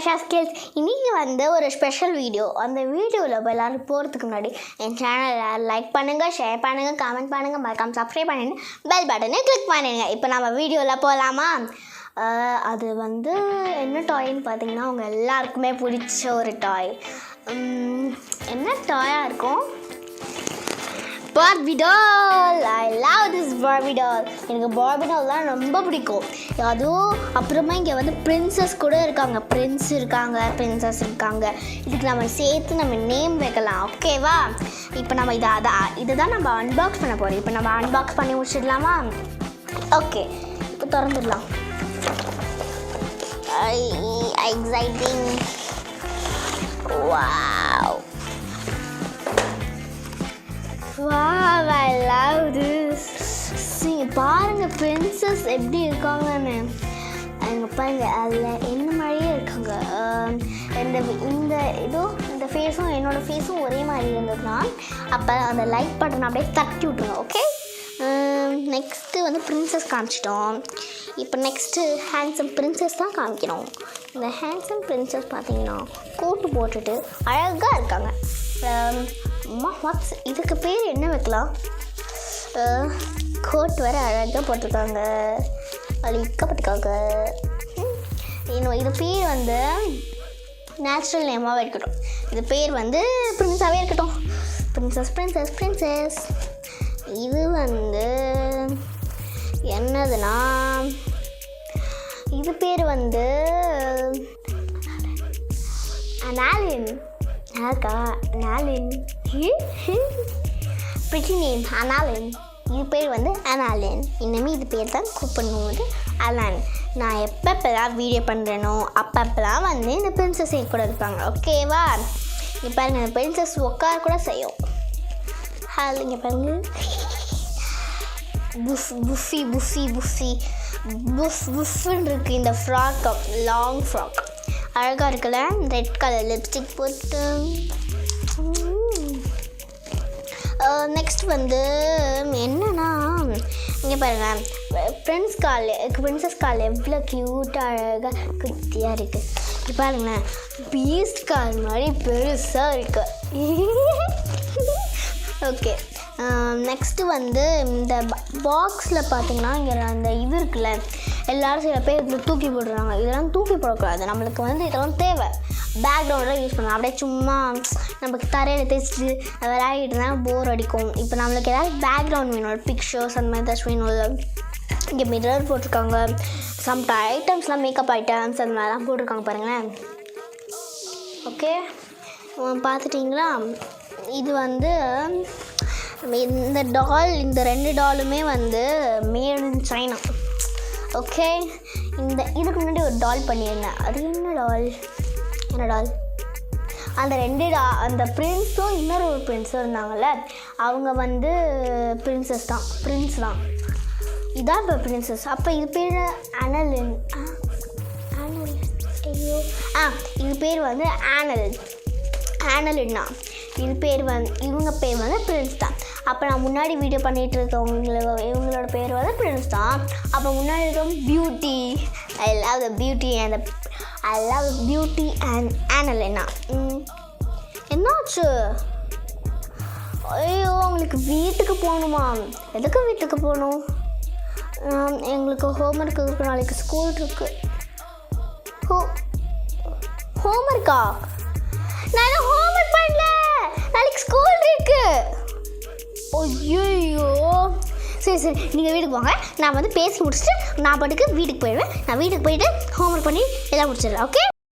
Tanisha skills. இன்னைக்கு வந்து ஒரு ஸ்பெஷல் வீடியோ. அந்த வீடியோவில் எல்லாரும் போகிறதுக்கு முன்னாடி என் சேனலை லைக் பண்ணுங்கள், ஷேர் பண்ணுங்கள், கமெண்ட் பண்ணுங்கள், மறக்காம சப்ஸ்கிரைப் பண்ணிடுங்க, பெல் பட்டனை கிளிக் பண்ணிடுங்க. இப்போ நம்ம வீடியோவில் போகலாமா? அது வந்து என்ன டாய்ன்னு பார்த்தீங்கன்னா அவங்க எல்லாருக்குமே பிடிச்ச ஒரு டாய். என்ன டாயாக இருக்கும்? Barbie doll. I love this Barbie doll. எனக்கு Barbie doll தான் ரொம்ப பிடிக்கும். அதுவும் அப்புறமா இங்கே வந்து பிரின்சஸ் கூட இருக்காங்க, பிரின்ஸ் இருக்காங்க, பிரின்சஸ் இருக்காங்க. இதுக்கு நம்ம சேர்த்து நம்ம நேம் வைக்கலாம், ஓகேவா? இப்போ நம்ம இதுதான் நம்ம அன்பாக்ஸ் பண்ண போகிறோம். இப்போ நம்ம அன்பாக்ஸ் பண்ணி முடிச்சிடலாமா? ஓகே, இப்போ திறந்துடலாம். Exciting. Wow. Wow, I love this. See, பாருங்க பிரின்சஸ் எப்படி இருக்காங்கன்னு. அங்கே பாருங்க, அதில் என்ன மாதிரியே இருக்காங்க. இந்த ஃபேஸும் என்னோட ஃபேஸும் ஒரே மாதிரி இருந்ததுன்னா அப்போ அந்த லைக் பட்டன் அப்படியே தட்டி விட்ருங்க, ஓகே? நெக்ஸ்ட்டு வந்து பிரின்சஸ் காமிச்சிட்டோம். இப்போ நெக்ஸ்ட்டு ஹேண்ட்ஸம் பிரின்சஸ் தான் காமிக்கணும். இந்த ஹேண்ட்ஸம் பிரின்சஸ் பார்த்தீங்கன்னா கோட்டு போட்டுட்டு அழகாக இருக்காங்க. இதுக்கு பேர் என்ன வைக்கலாம்? கோட் வர அழகாக போட்டிருக்காங்க, அழிக்கப்பட்டிருக்காங்க. இது பேர் வந்து நேச்சுரல் நேமாகவே இருக்கட்டும். இது பேர் வந்து பிரின்ஸாகவே இருக்கட்டும். Princess princess princess. இது வந்து என்னதுன்னா இது பேர் வந்து அனாலின். அனாலின் பிரிட்டி நேம் அனாலின். இது பேர் வந்து அனாலின். இனிமேல் இது பேர் தான் கூப்பிடணும் வந்து அலான். நான் எப்பப்பெல்லாம் வீடியோ பண்ணுறேனோ அப்பப்பெல்லாம் வந்து இந்த பிரின்சஸ் கூட இருப்பாங்க, ஓகேவா? இப்போ பாருங்க, இந்த பிரின்சஸ் உட்கார கூட செய்யும். இங்கே பாருங்க, புஃபி புஃபி புஃபி புஃப்னு இருக்குது இந்த ஃப்ராக், லாங் ஃப்ராக் அழகாக இருக்குல்ல? ரெட் கலர் லிப்ஸ்டிக் போட்டு. நெக்ஸ்ட் வந்து என்னன்னா இங்கே பாருங்கள், பிரின்சஸ் கால் எவ்வளோ க்யூட்டாக அழகாக குட்டியாக இருக்குது. இப்போ பாருங்களேன், பீஸ்ட் கால் மாதிரி பெருசாக இருக்குது. ஓகே, நெக்ஸ்ட்டு வந்து இந்த பாக்ஸில் பார்த்தீங்கன்னா இங்கே அந்த இது இருக்குல்ல, எல்லோரும் சில பேர் இதில் தூக்கி போடுறாங்க. இதெல்லாம் தூக்கி போடக்கூடாது, நம்மளுக்கு வந்து இதெல்லாம் தேவை. பேக்ரவுண்டில் யூஸ் பண்ணலாம். அப்படியே சும்மா நமக்கு தரையில் தேய்ச்சிட்டு விளையாடிட்டு தான் போர் அடிக்கும். இப்போ நம்மளுக்கு ஏதாவது பேக்ரவுண்ட் வேணும், பிக்சர்ஸ் அந்த மாதிரி ஏதாச்சும் வேணும். இங்கே மிரர் போட்டிருக்காங்க, சம் ஐட்டம்ஸ்லாம், மேக்கப் ஐட்டம்ஸ் அந்த மாதிரிலாம் போட்டிருக்காங்க பாருங்களேன். ஓகே, பார்த்துட்டிங்களா? இது வந்து இந்த ரெண்டு டாலுமே வந்து மேட் இன் சைனா, ஓகே? இதுக்கு முன்னாடி ஒரு டால் பண்ணியிருந்தேன். அது என்ன டால்? அந்த பிரின்ஸும் இன்னொரு ஒரு பிரின்ஸும் இருந்தாங்கல்ல, அவங்க வந்து பிரின்ஸ் தான். இதான் இப்போ பிரின்சஸ். அப்போ இது பேர் அனலின். ஐயோ, இது பேர் வந்து ஆனலின்னா. இது பேர் வந்து இவங்க பேர் வந்து பிரின்ஸ் தான். அப்போ நான் முன்னாடி வீடியோ பண்ணிகிட்டு இருக்கவங்க இவங்களோட பேர் வந்து பிரின்ஸ் தான். அப்போ முன்னாடி இருக்கவங்க beauty. I love beauty and ஆனலினா. என்னாச்சு? ஐயோ, உங்களுக்கு வீட்டுக்கு போகணுமா? எதுக்கு வீட்டுக்கு போகணும்? எங்களுக்கு ஹோம்ஒர்க் இருக்குது, நாளைக்கு ஸ்கூல் இருக்குது. ஹோம்ஒர்க்கா? நான் ஹோம்ஒர்க் பண்ணல, நாளைக்கு ஸ்கூல் இருக்கு. ஐயோ, சரி நீங்கள் வீட்டுக்கு போங்க. நான் வந்து பேசி முடிச்சுட்டு நான் பாட்டுக்கு வீட்டுக்கு போயிடுவேன். நான் வீட்டுக்கு போயிட்டு ஹோம்ஒர்க் பண்ணி எல்லாம் முடிச்சிடுறேன், ஓகே?